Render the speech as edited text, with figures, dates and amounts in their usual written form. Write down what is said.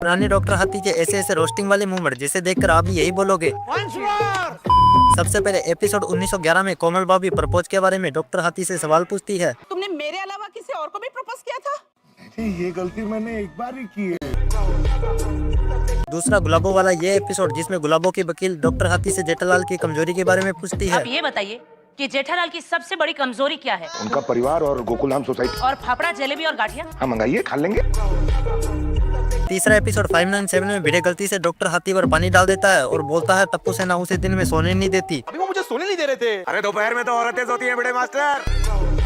रानी doctor हाथी के ऐसे ऐसे रोस्टिंग वाले मूवमेंट जिसे देखकर आप भी यही बोलोगे। सबसे पहले एपिसोड 1911 में कोमल भाभी प्रपोज के बारे में डॉक्टर हाथी से सवाल पूछती है, तुमने मेरे अलावा किसी और को भी प्रपोज किया था? ये गलती मैंने एक बार ही की है। दूसरा गुलाबों वाला ये एपिसोड जिसमें गुलाबों की वकील डॉक्टर हाथी से जेठालाल की कमजोरी के बारे में पूछती है। आप ये बताइए कि जेठालाल की सबसे बड़ी कमजोरी क्या है? उनका परिवार और गोकुलधाम सोसाइटी। और फाफड़ा जलेबी और गाठिया? हाँ मंगाइए, खा लेंगे। तीसरा एपिसोड 597 में भिड़े गलती से डॉक्टर हाथी पर पानी डाल देता है और बोलता है टप्पू सेना उसे दिन में सोने नहीं देती। अभी वो मुझे सोने नहीं दे रहे थे। अरे दोपहर में तो औरतें सोती हैं बड़े मास्टर।